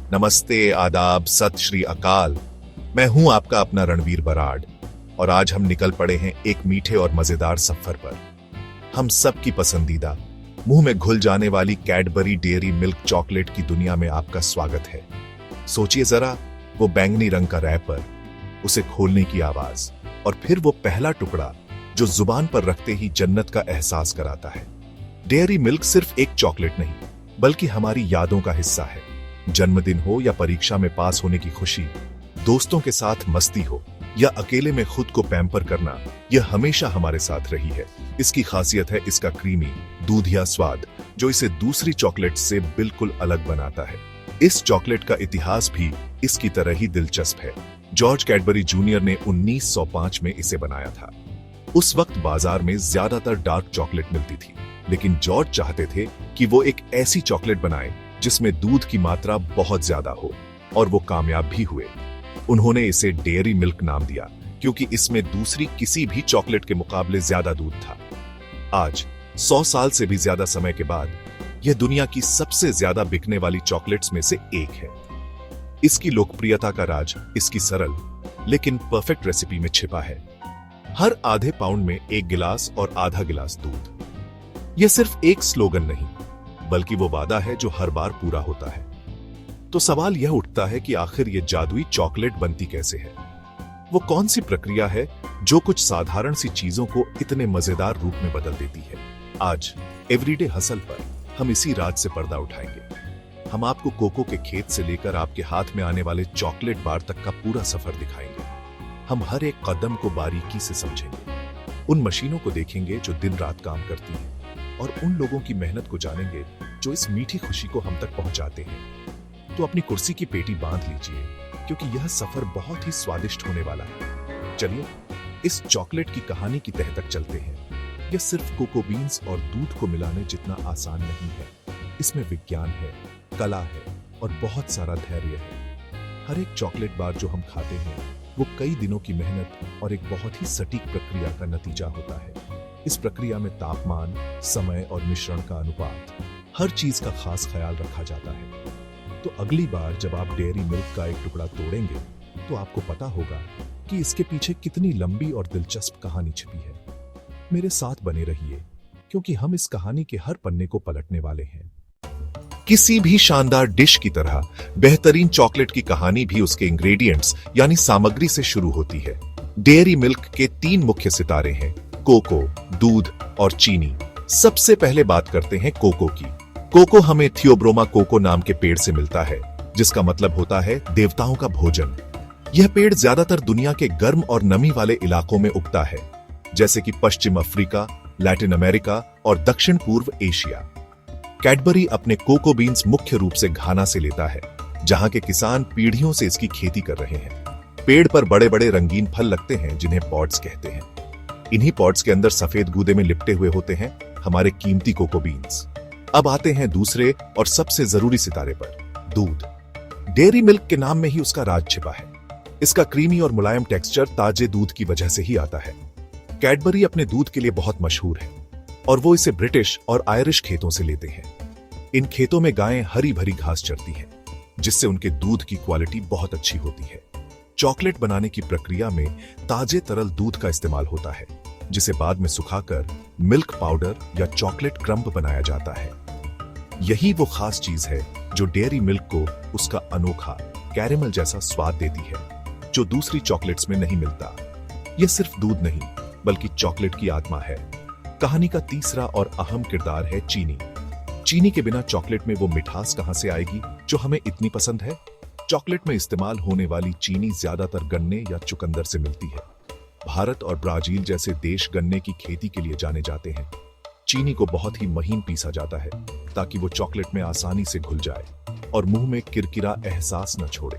नमस्ते, आदाब, सत श्री अकाल। मैं हूं आपका अपना रणवीर बराड़ और आज हम निकल पड़े हैं एक मीठे और मजेदार सफर पर। हम सबकी पसंदीदा, मुंह में घुल जाने वाली कैडबरी डेयरी मिल्क चॉकलेट की दुनिया में आपका स्वागत है। सोचिए जरा, वो बैंगनी रंग का रैपर, उसे खोलने की आवाज और फिर वो पहला टुकड़ा जो जुबान पर रखते ही जन्नत का एहसास कराता है। डेयरी मिल्क सिर्फ एक चॉकलेट नहीं, बल्कि हमारी यादों का हिस्सा है। जन्मदिन हो या परीक्षा में पास होने की खुशी, दोस्तों के साथ मस्ती हो या अकेले में खुद को पैम्पर करना, यह हमेशा हमारे साथ रही है। इसकी खासियत है इसका क्रीमी दूधिया स्वाद, जो इसे दूसरी चॉकलेट से बिल्कुल अलग बनाता है। इस चॉकलेट का इतिहास भी इसकी तरह ही दिलचस्प है। जॉर्ज कैडबरी जूनियर ने 1905 में इसे बनाया था। उस वक्त बाजार में ज्यादातर डार्क चॉकलेट मिलती थी, लेकिन जॉर्ज चाहते थे कि वो एक ऐसी चॉकलेट बनाए जिसमें दूध की मात्रा बहुत ज्यादा हो, और वो कामयाब भी हुए। उन्होंने इसे डेयरी मिल्क नाम दिया क्योंकि इसमें दूसरी किसी भी चॉकलेट के मुकाबले ज्यादा दूध था। आज 100 साल से भी ज्यादा समय के बाद यह दुनिया की सबसे ज्यादा बिकने वाली चॉकलेट्स में से एक है। इसकी लोकप्रियता का राज इसकी सरल लेकिन परफेक्ट रेसिपी में छिपा है। हर आधे पाउंड में 1 गिलास और आधा गिलास दूध। यह सिर्फ एक स्लोगन नहीं, बल्कि वो वादा है जो हर बार पूरा होता है। तो सवाल यह उठता है कि आखिर ये जादुई चॉकलेट बनती कैसे है? वो कौन सी प्रक्रिया है जो कुछ साधारण सी चीजों को इतने मजेदार रूप में बदल देती है? आज एवरीडे हसल पर हम इसी राज से पर्दा उठाएंगे। हम आपको कोको के खेत से लेकर आपके हाथ में आने वाले चॉकलेट बार तक का पूरा सफर दिखाएंगे। हम हर एक कदम को बारीकी से समझेंगे, उन मशीनों को देखेंगे जो दिन रात काम करती हैं, और उन लोगों की मेहनत को जानेंगे जो इस मीठी खुशी को हम तक पहुंचाते हैं। तो अपनी कुर्सी की पेटी बांध लीजिए, क्योंकि यह सफर बहुत ही स्वादिष्ट होने वाला है। चलिए इस चॉकलेट की कहानी की तह तक चलते हैं। यह सिर्फ कोको बीन्स और दूध को मिलाने जितना आसान नहीं है। इसमें विज्ञान है, कला है और बहुत सारा धैर्य है। हर एक चॉकलेट बार जो हम खाते हैं वो कई दिनों की मेहनत और एक बहुत ही सटीक प्रक्रिया का नतीजा होता है। इस प्रक्रिया में तापमान, समय और मिश्रण का अनुपात, हर चीज का खास ख्याल रखा जाता है। तो अगली बार जब आप डेयरी मिल्क का एक टुकड़ा तोड़ेंगे तो आपको पता होगा कि इसके पीछे कितनी लंबी और दिलचस्प कहानी छिपी है। मेरे साथ बने रहिए, क्योंकि हम इस कहानी के हर पन्ने को पलटने वाले हैं। किसी भी शानदार डिश की तरह बेहतरीन चॉकलेट की कहानी भी उसके इंग्रेडिएंट्स यानी सामग्री से शुरू होती है। डेयरी मिल्क के 3 मुख्य सितारे हैं: कोको, दूध और चीनी। सबसे पहले बात करते हैं कोको की। कोको हमें थियोब्रोमा कोको नाम के पेड़ से मिलता है, जिसका मतलब होता है देवताओं का भोजन। यह पेड़ ज्यादातर दुनिया के गर्म और नमी वाले इलाकों में उगता है, जैसे कि पश्चिम अफ्रीका, लैटिन अमेरिका और दक्षिण पूर्व एशिया। कैडबरी अपने कोको बीन्स मुख्य रूप से घाना से लेता है, जहां के किसान पीढ़ियों से इसकी खेती कर रहे हैं। पेड़ पर बड़े बड़े रंगीन फल लगते हैं, जिन्हें पॉड्स कहते हैं। इन्हीं पॉड्स के अंदर सफेद गूदे में लिपटे हुए होते हैं हमारे कीमती कोको बीन्स। अब आते हैं दूसरे और सबसे जरूरी सितारे पर, दूध। डेयरी मिल्क के नाम में ही उसका राज छिपा है। इसका क्रीमी और मुलायम टेक्सचर ताजे दूध की वजह से ही आता है। कैडबरी अपने दूध के लिए बहुत मशहूर है, और वो इसे ब्रिटिश और आयरिश खेतों से लेते हैं। इन खेतों में गायें हरी भरी घास चरती हैं, जिससे उनके दूध की क्वालिटी बहुत अच्छी होती है। चॉकलेट बनाने की प्रक्रिया में ताजे तरल दूध का इस्तेमाल होता है, जिसे बाद में सुखाकर मिल्क पाउडर या चॉकलेट क्रम्ब बनाया जाता है। यही वो खास चीज है जो डेयरी मिल्क को उसका अनोखा कैरेमल जैसा स्वाद देती है, जो दूसरी चॉकलेट्स में नहीं मिलता। यह सिर्फ दूध नहीं, बल्कि चॉकलेट की आत्मा है। कहानी का तीसरा और अहम किरदार है चीनी। चीनी के बिना चॉकलेट में वो मिठास कहां से आएगी जो हमें इतनी पसंद है? चॉकलेट में इस्तेमाल होने वाली चीनी ज्यादातर गन्ने या चुकंदर से मिलती है। भारत और ब्राजील जैसे देश गन्ने की खेती के लिए जाने जाते हैं। चीनी को बहुत ही महीन पीसा जाता है, ताकि वो चॉकलेट में आसानी से घुल जाए और मुंह में किरकिरा एहसास न छोड़े।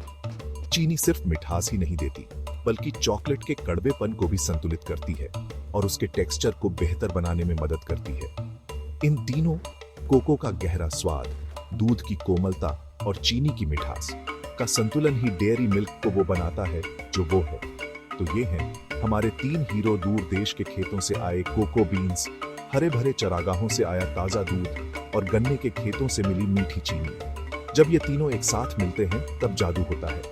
चीनी सिर्फ मिठास ही नहीं देती, बल्कि चॉकलेट के कड़वेपन को भी संतुलित करती है और उसके टेक्सचर को बेहतर बनाने में मदद करती है। इन तीनों, कोको का गहरा स्वाद, दूध की कोमलता और चीनी की मिठास का संतुलन ही डेयरी मिल्क को वो बनाता है जो वो है। तो ये हैं हमारे 3 हीरो। दूर देश के खेतों से आए कोको बीन्स, हरे भरे चरागाहों से आया ताजा दूध और गन्ने के खेतों से मिली मीठी चीनी। जब ये तीनों एक साथ मिलते हैं तब जादू होता है,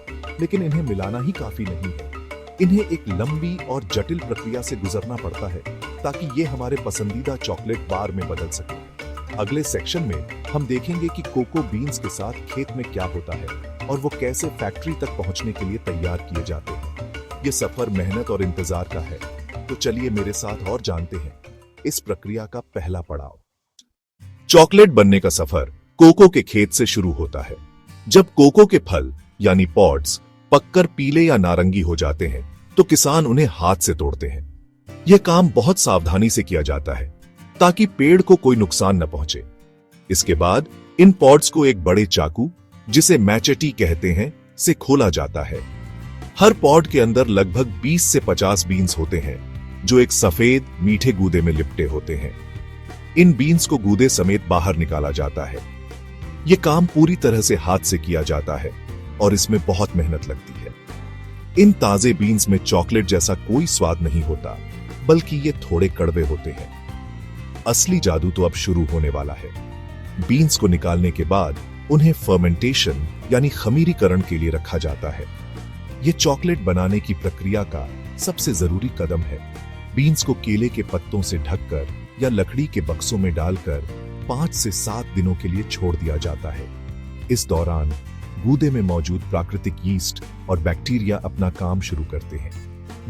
लेकिन इन्हें मिलाना ही काफी नहीं है। इन्हें एक लंबी और जटिल प्रक्रिया से गुजरना पड़ता है ताकि ये हमारे पसंदीदा चॉकलेट बार में बदल सके। अगले सेक्शन में हम देखेंगे कि कोको बीन्स के साथ खेत में क्या होता है और वो कैसे फैक्ट्री तक पहुंचने के लिए तैयार किए जाते हैं। ये सफर मेहनत और इंतजार का है, तो चलिए मेरे साथ और जानते हैं इस प्रक्रिया का पहला पड़ाव। चॉकलेट बनने का सफर कोको के खेत से शुरू होता है। जब कोको के फल यानी पॉड्स पककर पीले या नारंगी हो जाते हैं तो किसान उन्हें हाथ से तोड़ते हैं। यह काम बहुत सावधानी से किया जाता है ताकि पेड़ को कोई नुकसान न पहुंचे। इसके बाद इन पॉड्स को एक बड़े चाकू, जिसे मैचेटी कहते हैं, से खोला जाता है। हर पॉड के अंदर लगभग 20 से 50 बीन्स होते हैं जो एक सफेद मीठे गूदे में लिपटे होते हैं। इन बीन्स को गूदे समेत बाहर निकाला जाता है। यह काम पूरी तरह से हाथ से किया जाता है और इसमें बहुत मेहनत लगती है। इन ताजे बीन्स में चॉकलेट जैसा कोई स्वाद नहीं होता, बल्कि ये थोड़े कड़वे होते हैं। असली जादू तो अब शुरू होने वाला है। बीन्स को निकालने के बाद उन्हें फर्मेंटेशन यानी खमीरीकरण के लिए रखा जाता है। यह चॉकलेट बनाने की प्रक्रिया का सबसे जरूरी कदम है। बीन्स को केले के पत्तों से ढककर या लकड़ी के बक्सों में डालकर 5 से 7 दिनों के लिए छोड़ दिया जाता है। इस दौरान गूदे में मौजूद प्राकृतिक यीस्ट और बैक्टीरिया अपना काम शुरू करते हैं।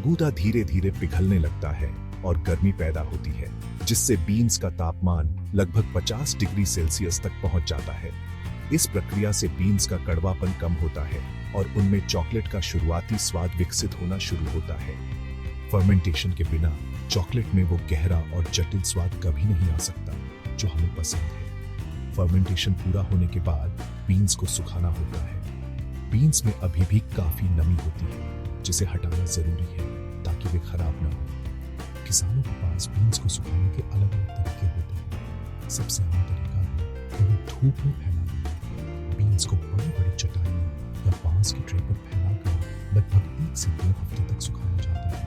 गूदा धीरे धीरे पिघलने लगता है और गर्मी पैदा होती है, जिससे बीन्स का तापमान लगभग 50 डिग्री सेल्सियस तक पहुंच जाता है। इस प्रक्रिया से बीन्स का कड़वापन कम होता है और उनमें चॉकलेट का शुरुआती स्वाद विकसित होना शुरू होता है। फर्मेंटेशन के बिना चॉकलेट में वो गहरा और जटिल स्वाद कभी नहीं आ सकता जो हमें पसंद है। फर्मेंटेशन पूरा होने के बाद बीन्स को सुखाना होता है। बीन्स में अभी भी काफी नमी होती है, जिसे हटाना जरूरी है ताकि वे खराब न हो। किसानों के पास बीन्स को सुखाने के अलग अलग तरीके होते हैं। सबसे आम तरीका है उन्हें धूप में फैला देना। बीन्स को बड़ी बड़ी चटाई या बांस की ट्रे पर फैलाकर लगभग 1 से 2 हफ्ते तक सुखाया जाता है।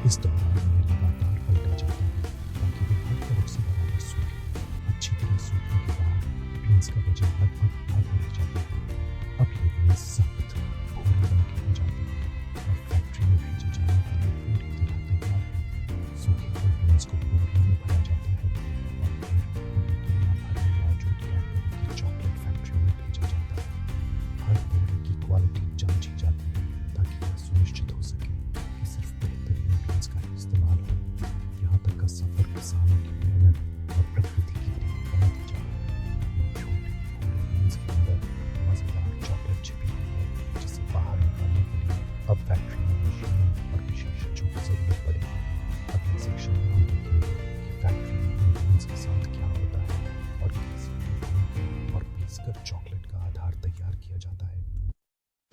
इस दौरान उन्हें लगातार पलटा जाता है ताकि वे हर तरफ से बराबर सूखे। अच्छी तरह सूखने के बाद बीन्स का वजन लगभग आधा रह जाता है। अब ये बीन्स सख्त भूरे रंग के हो जाते हैं और फैक्ट्री में भेजे जाने के लिए पूरी तरह तैयार है। सूखे हुए बीन्स को बोरियों में भरा जाता है और फिर उन्हें दुनिया भर में मौजूद कैडबरी की चॉकलेट फैक्ट्रियों में भेजा जाता है। हर बोरे की क्वालिटी जांची जाती है ताकि यह सुनिश्चित हो सके कि सिर्फ बेहतरीन बीन्स का इस्तेमाल हो। यहाँ तक का सफर किसानों की मेहनत और प्रकृति की देन का नतीजा है। छोटे भूरे बीन्स के अंदर मजेदार चॉकलेट छिपी हुई है, जिसे बाहर निकालने के लिए अब फैक्ट्री में मशीनों और विशेषज्ञों की जरूरत पड़ेगी। अगले सेक्शन में हम देखेंगे कि फैक्ट्री में इन बीन्स के साथ क्या होता है और कैसे उन्हें और पीसकर चॉकलेट का आधार तैयार किया जाता है।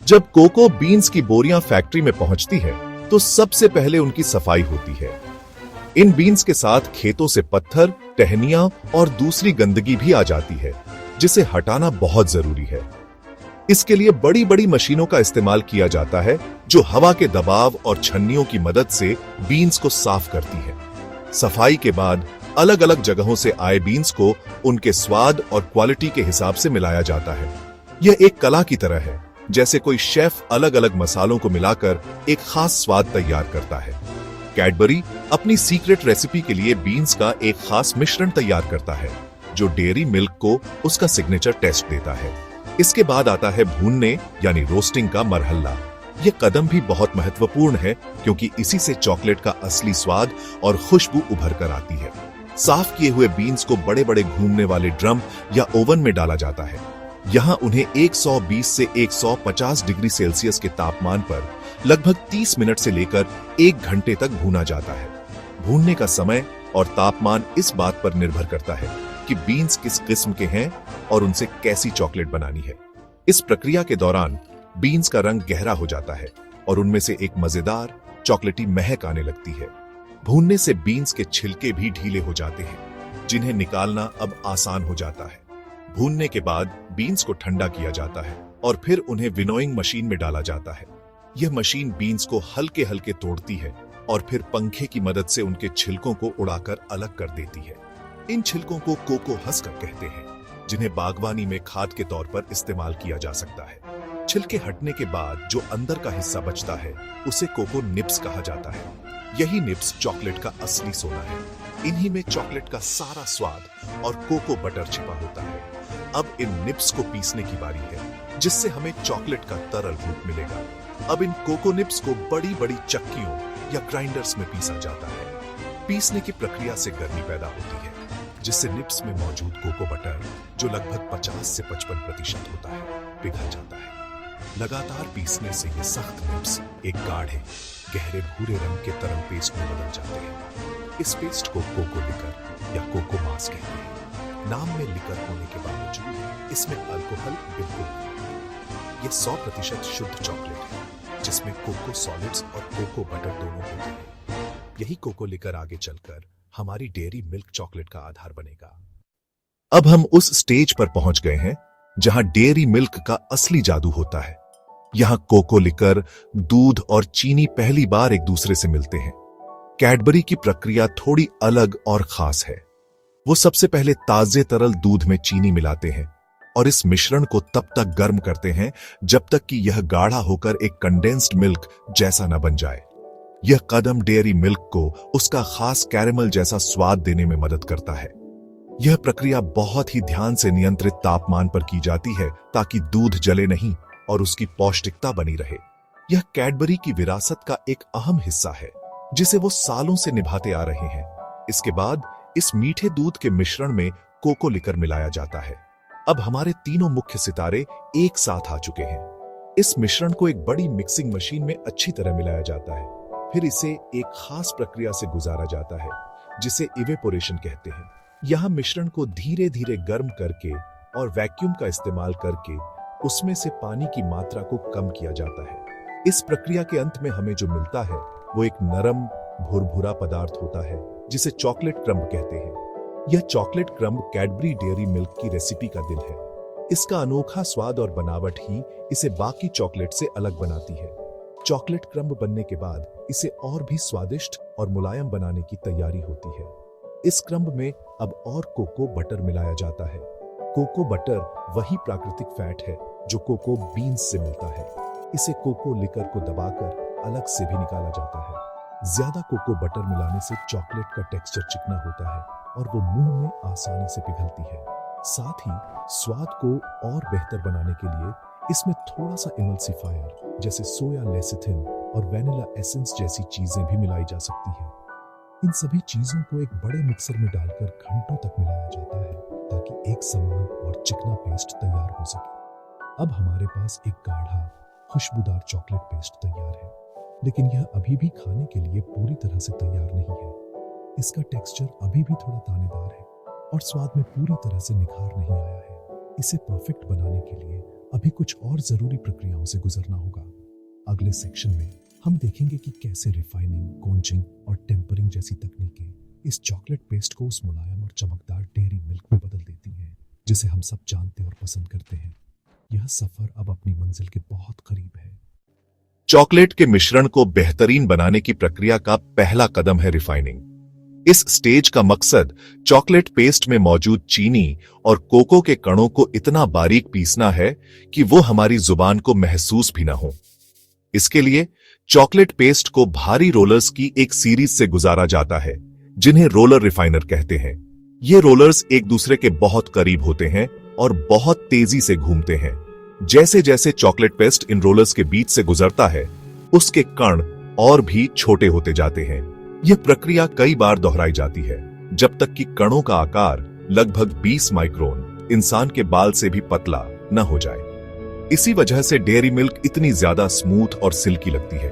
जब कोको बीन्स की बोरियां फैक्ट्री में पहुंचती है तो सबसे पहले उनकी सफाई होती है। इन बीन्स के साथ खेतों से पत्थर, टहनियां और दूसरी गंदगी भी आ जाती है, जिसे हटाना बहुत जरूरी है। इसके लिए बड़ी बड़ी मशीनों का इस्तेमाल किया जाता है जो हवा के दबाव और छन्नियों की मदद से बीन्स को साफ करती है। सफाई के बाद अलग अलग जगहों से आए बीन्स को उनके स्वाद और क्वालिटी के हिसाब से मिलाया जाता है। यह एक कला की तरह है, जैसे कोई शेफ अलग अलग मसालों को मिलाकर एक खास स्वाद तैयार करता है। कैडबरी अपनी सीक्रेट रेसिपी के लिए बीन्स का एक खास मिश्रण तैयार करता है जो डेयरी मिल्क को उसका सिग्नेचर टेस्ट देता है। इसके बाद आता है भूनने यानी रोस्टिंग का मरहला। यह कदम भी बहुत महत्वपूर्ण है क्योंकि इसी से चॉकलेट का असली स्वाद और खुशबू उभर कर आती है। साफ किए हुए बीन्स को बड़े बड़े घूमने वाले ड्रम या ओवन में डाला जाता है। यहाँ उन्हें 120 से 150 डिग्री सेल्सियस के तापमान पर लगभग 30 मिनट से लेकर 1 घंटे तक भूना जाता है। भूनने का समय और तापमान इस बात पर निर्भर करता है कि बीन्स किस किस्म के हैं और उनसे कैसी चॉकलेट बनानी है। इस प्रक्रिया के दौरान बीन्स का रंग गहरा हो जाता है और उनमें से एक मजेदार चॉकलेटी महक आने लगती है। भूनने से बीन्स के छिलके भी ढीले हो जाते हैं, जिन्हें निकालना अब आसान हो जाता है। भूनने के बाद बीन्स को ठंडा किया जाता है और फिर उन्हें विनोइंग मशीन में डाला जाता है। यह मशीन बीन्स को हल्के हल्के तोड़ती है और फिर पंखे की मदद से उनके छिलकों को उड़ाकर अलग कर देती है। इन छिलकों को कोको हस्क कहते हैं, जिन्हें बागवानी में खाद के तौर पर इस्तेमाल किया जा सकता है। छिलके हटने के बाद जो अंदर का हिस्सा बचता है उसे कोको निप्स कहा जाता है। यही निप्स चॉकलेट का असली सोना है। इन्हीं में चॉकलेट का सारा स्वाद और कोको बटर छिपा होता है। अब इन निप्स को पीसने की बारी है, जिससे हमें चॉकलेट का तरल रूप मिलेगा। अब इन कोको निप्स को बड़ी बड़ी चक्कियों या ग्राइंडर्स में पीसा जाता है। पीसने की प्रक्रिया से गर्मी पैदा होती है, जिससे निप्स में मौजूद कोको बटर, जो लगभग 50 से 55% होता है, पिघल जाता है। लगातार पीसने से ये सख्त निप्स एक गाढ़े गहरे भूरे रंग के तरल पेस्ट में बदल जाते हैं। इस पेस्ट को कोको लिकर या कोको मास कहते हैं। नाम में लिकर होने के बावजूद इसमें अल्कोहल बिल्कुल नहीं। यह 100% शुद्ध चॉकलेट है, जिसमें कोको सॉलिड्स और कोको बटर दोनों होते हैं। यही कोको लिकर आगे चलकर हमारी डेयरी मिल्क चॉकलेट का आधार बनेगा। अब हम उस स्टेज पर पहुंच गए हैं जहां डेयरी मिल्क का असली जादू होता है। यहां कोको लिकर, दूध और चीनी पहली बार एक दूसरे से मिलते हैं। कैडबरी की प्रक्रिया थोड़ी अलग और खास है। वो सबसे पहले ताजे तरल दूध में चीनी मिलाते हैं और इस मिश्रण को तब तक गर्म करते हैं जब तक कि यह गाढ़ा होकर एक कंडेंस्ड मिल्क जैसा न बन जाए। यह कदम डेयरी मिल्क को उसका खास कैरेमल जैसा स्वाद देने में मदद करता है। यह प्रक्रिया बहुत ही ध्यान से नियंत्रित तापमान पर की जाती है ताकि दूध जले नहीं और उसकी पौष्टिकता बनी रहे। यह कैडबरी की विरासत का एक अहम हिस्सा है, जिसे वो सालों से निभाते आ रहे हैं। इसके बाद इस मीठे दूध के मिश्रण में कोको लिकर मिलाया जाता है। अब हमारे तीनों मुख्य सितारे एक साथ आ चुके हैं। इस मिश्रण को एक बड़ी मिक्सिंग मशीन में अच्छी तरह मिलाया जाता है। फिर इसे एक खास प्रक्रिया से गुजारा जाता है, जिसे इवेपोरेशन कहते हैं। यहां मिश्रण को धीरे धीरे गर्म करके और वैक्यूम का इस्तेमाल करके उसमें से पानी की मात्रा को कम किया जाता है। इस प्रक्रिया के अंत में हमें जो मिलता है वो एक नरम भुरभुरा पदार्थ होता है, जिसे चॉकलेट क्रम्ब कहते हैं। यह chocolate crumb Cadbury dairy milk की रेसिपी का दिल है। इसका अनोखा स्वाद और बनावट ही इसे बाकी चॉकलेट से अलग बनाती है। चॉकलेट क्रम्ब बनने के बाद इसे और भी स्वादिष्ट और मुलायम बनाने की तैयारी होती है। इस क्रम्ब में अब और कोको बटर मिलाया जाता है। कोको बटर वही प्राकृतिक फैट है जो कोको बीन्स से मिलता है। इसे कोको लिकर को दबाकर अलग से भी निकाला जाता है। ज्यादा कोको बटर मिलाने से चॉकलेट का टेक्सचर चिकना होता है और वो मुंह में आसानी से पिघलती है। साथ ही स्वाद को और बेहतर बनाने के लिए इसमें थोड़ा सा इमल्सिफायर जैसे सोया लेसिथिन और वैनिला एसेंस जैसी चीजें भी मिलाई जा सकती है। इन सभी चीजों को एक बड़े मिक्सर में डालकर घंटों तक मिलाया जाता है ताकि एक समान और चिकना पेस्ट तैयार हो सके। अब हमारे पास एक गाढ़ा खुशबूदार चॉकलेट पेस्ट तैयार है, लेकिन यह अभी भी खाने के लिए पूरी तरह से तैयार नहीं है। इसका टेक्सचर अभी भी थोड़ा दानेदार है और स्वाद में पूरी तरह से निखार नहीं आया है। इसे परफेक्ट बनाने के लिए अभी कुछ और जरूरी प्रक्रियाओं से गुजरना होगा। अगले सेक्शन में हम देखेंगे कि कैसे रिफाइनिंग, कोंचिंग और टेम्परिंग जैसी तकनीकें इस चॉकलेट पेस्ट को उस मुलायम और चमकदार डेयरी मिल्क में बदल देती हैं, जिसे हम सब जानते और पसंद करते हैं। यह सफर अब अपनी मंजिल के बहुत करीब है। चॉकलेट के मिश्रण को बेहतरीन बनाने की प्रक्रिया का पहला कदम है रिफाइनिंग। इस स्टेज का मकसद चॉकलेट पेस्ट में मौजूद चीनी और कोको के कणों को इतना बारीक पीसना है कि वो हमारी जुबान को महसूस भी ना हो। इसके लिए चॉकलेट पेस्ट को भारी रोलर्स की एक सीरीज से गुजारा जाता है, जिन्हें रोलर रिफाइनर कहते हैं। ये रोलर्स एक दूसरे के बहुत करीब होते हैं और बहुत तेजी से घूमते हैं। जैसे जैसे चॉकलेट पेस्ट इन रोलर्स के बीच से गुजरता है, उसके कण और भी छोटे होते जाते हैं। यह प्रक्रिया कई बार दोहराई जाती है, जब तक कि कणों का आकार लगभग 20 माइक्रोन, इंसान के बाल से भी पतला न हो जाए। इसी वजह से डेयरी मिल्क इतनी ज्यादा स्मूथ और सिल्की लगती है।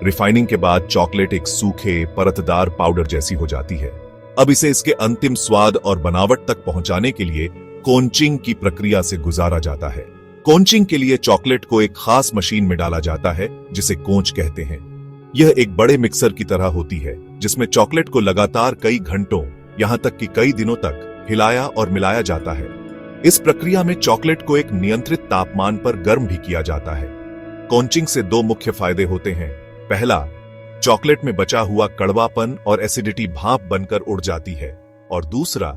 रिफाइनिंग के बाद चॉकलेट एक सूखे, परतदार पाउडर जैसी हो जाती है। अब इसे इसके अंतिम स्वाद और बनावट तक पहुंचाने के लिए कोंचिंग की प्रक्रिया से गुजारा जाता है। कोंचिंग के लिए चॉकलेट को एक खास मशीन में डाला जाता है, जिसे कोंच कहते हैं। यह एक बड़े मिक्सर की तरह होती है, जिसमें चॉकलेट को लगातार कई घंटों, यहां तक कि कई दिनों तक हिलाया और मिलाया जाता है। इस प्रक्रिया में चॉकलेट को एक नियंत्रित तापमान पर गर्म भी किया जाता है। कोंचिंग से दो मुख्य फायदे होते हैं। पहला, चॉकलेट में बचा हुआ कड़वापन और एसिडिटी भाप बनकर उड़ जाती है, और दूसरा,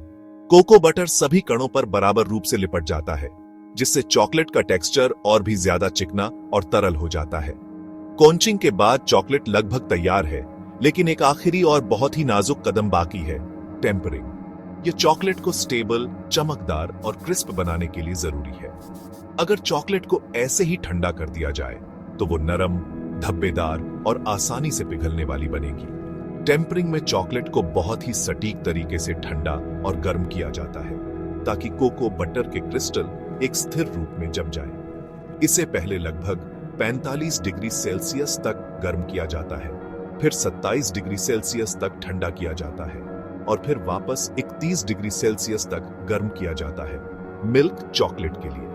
कोको बटर सभी कणों पर बराबर रूप से लिपट जाता है, जिससे चॉकलेट का टेक्सचर और भी ज्यादा चिकना और तरल हो जाता है। कोंचिंग के बाद चॉकलेट लगभग तैयार है, लेकिन एक आखिरी और बहुत ही नाजुक कदम बाकी है, टेम्परिंग। यह चॉकलेट को स्टेबल, चमकदार और क्रिस्प बनाने के लिए जरूरी है। अगर चॉकलेट को ऐसे ही ठंडा कर दिया जाए तो वो नरम, धब्बेदार और आसानी से पिघलने वाली बनेगी। टेम्परिंग में चॉकलेट को बहुत ही सटीक तरीके से ठंडा और गर्म किया जाता है, ताकि कोको बटर के क्रिस्टल एक स्थिर रूप में जम जाए। इसे पहले लगभग 45 डिग्री सेल्सियस तक गर्म किया जाता है, फिर 27 डिग्री सेल्सियस तक ठंडा किया जाता है और फिर वापस 31 डिग्री सेल्सियस तक गर्म किया जाता है, मिल्क चॉकलेट के लिए।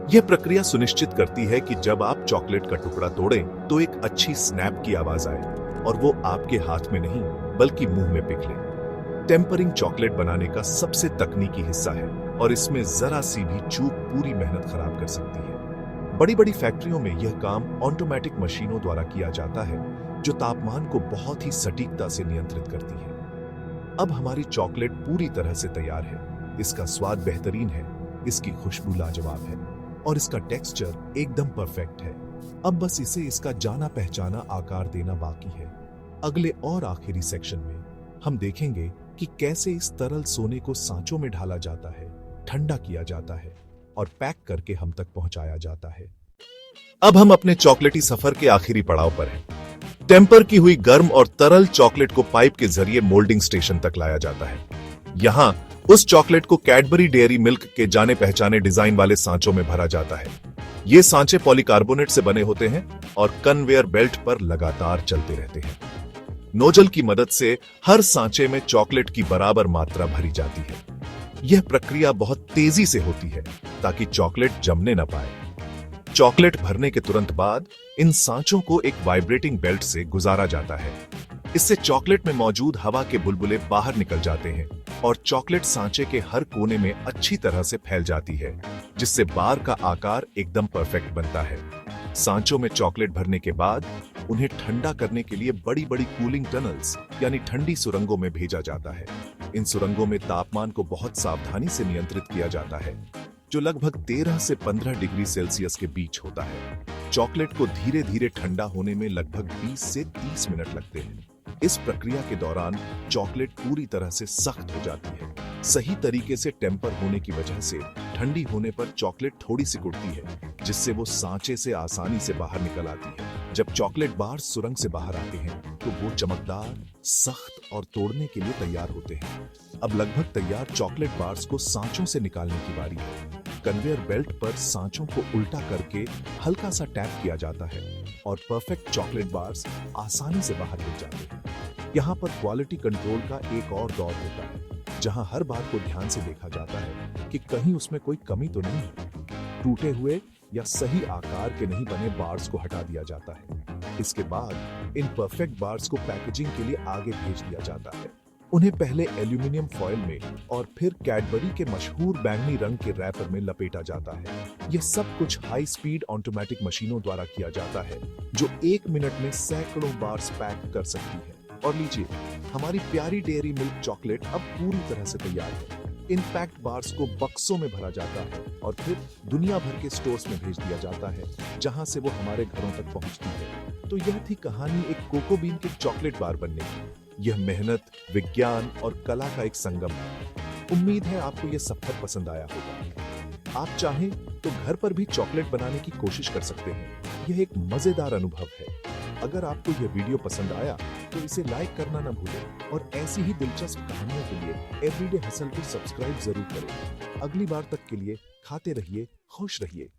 यह प्रक्रिया सुनिश्चित करती है कि जब आप चॉकलेट का टुकड़ा तोड़ें तो एक अच्छी स्नैप की आवाज आए और वो आपके हाथ में नहीं बल्कि मुंह में पिघले। टेम्परिंग चॉकलेट बनाने का सबसे तकनीकी हिस्सा है और इसमें जरा सी भी चूक पूरी मेहनत खराब कर सकती है। बड़ी बड़ी फैक्ट्रियों में यह काम ऑटोमेटिक मशीनों द्वारा किया जाता है, जो तापमान को बहुत ही सटीकता से नियंत्रित करती है। अब हमारी चॉकलेट पूरी तरह से तैयार है। इसका स्वाद बेहतरीन है, इसकी खुशबू लाजवाब है और इसका टेक्सचर एकदम परफेक्ट है। अब बस इसे इसका जाना पहचाना आकार देना बाकी है। अगले और आखिरी सेक्शन में हम देखेंगे कि कैसे इस तरल सोने को सांचों में ढाला जाता है, ठंडा किया जाता है और पैक करके हम तक पहुंचाया जाता है। अब हम अपने चॉकलेटी सफर के आखिरी पड़ाव पर हैं। टेम्पर की हुई गर्म और तरल चॉकलेट को पाइप के जरिए मोल्डिंग स्टेशन तक लाया जाता है। यहां उस चॉकलेट को कैडबरी डेयरी मिल्क के जाने पहचाने डिजाइन वाले सांचों में भरा जाता है। ये सांचे पॉलीकार्बोनेट से बने होते हैं और कन्वेयर बेल्ट पर लगातार चलते रहते हैं। नोजल की मदद से हर सांचे में चॉकलेट की बराबर मात्रा भरी जाती है। यह प्रक्रिया बहुत तेजी से होती है ताकि चॉकलेट जमने न पाए। चॉकलेट भरने के तुरंत बाद इन सांचों को एक वाइब्रेटिंग बेल्ट से गुजारा जाता है। इससे चॉकलेट में मौजूद हवा के बुलबुले बाहर निकल जाते हैं और चॉकलेट सांचे के हर कोने में अच्छी तरह से फैल जाती है, जिससे बार का आकार एकदम परफेक्ट बनता है। सांचों में चॉकलेट भरने के बाद उन्हें ठंडा करने के लिए बड़ी बड़ी कूलिंग टनल्स यानी ठंडी सुरंगों में भेजा जाता है। इन सुरंगों में तापमान को बहुत सावधानी से नियंत्रित किया जाता है, जो लगभग 13 से 15 डिग्री सेल्सियस के बीच होता है। चॉकलेट को धीरे धीरे ठंडा होने में लगभग 20 से 30 मिनट लगते हैं। इस प्रक्रिया के दौरान चॉकलेट पूरी तरह से सख्त हो जाती है। सही तरीके से टेम्पर होने की वजह से ठंडी होने पर चॉकलेट थोड़ी सिकुड़ती है, जिससे वो सांचे से आसानी से बाहर निकल आती है। जब चॉकलेट बार सुरंग से बाहर आते हैं तो वो चमकदार, सख्त और तोड़ने के लिए तैयार होते हैं। अब लगभग तैयार चॉकलेट बार्स को सांचों से निकालने की बारी है। कन्वेयर बेल्ट पर सांचों को उल्टा करके हल्का सा टैप किया जाता है और परफेक्ट चॉकलेट बार्स आसानी से बाहर गिर जाते हैं। यहाँ पर क्वालिटी कंट्रोल का एक और दौर होता है, जहाँ हर बात को ध्यान से देखा जाता है कि कहीं उसमें कोई कमी तो नहीं है। टूटे हुए या सही आकार के नहीं बने बार्स को हटा दिया जाता है। इसके बाद इन परफेक्ट बार्स को पैकेजिंग के लिए आगे भेज दिया जाता है। उन्हें पहले एल्यूमिनियम फॉयल में और फिर कैडबरी के मशहूर बैंगनी रंग के रैपर में लपेटा जाता है। यह सब कुछ हाई स्पीड ऑटोमेटिक मशीनों द्वारा किया जाता है, जो 1 मिनट में सैकड़ों बार्स पैक कर सकती है। और लीजिए, हमारी प्यारी डेयरी मिल्क चॉकलेट अब पूरी तरह से तैयार है। इन पैक्ड बार्स को बक्सों में भरा जाता है और फिर दुनिया भर के स्टोर्स में भेज दिया जाता है, जहां से वो हमारे घरों तक पहुंचती है। तो यह थी कहानी एक कोको बीन के चॉकलेट बार बनने की। यह मेहनत, विज्ञान और कला का एक संगम है। उम्मीद है आपको यह सफर पसंद आया होगा। आप चाहें तो घर पर भी चॉकलेट बनाने की कोशिश कर सकते हैं। यह एक मजेदार अनुभव है। अगर आपको यह वीडियो पसंद आया तो इसे लाइक करना न भूलें और ऐसी ही दिलचस्प कहानियों के लिए एवरीडे हसल को सब्सक्राइब जरूर करें। अगली बार तक के लिए खाते रहिए, खुश रहिए।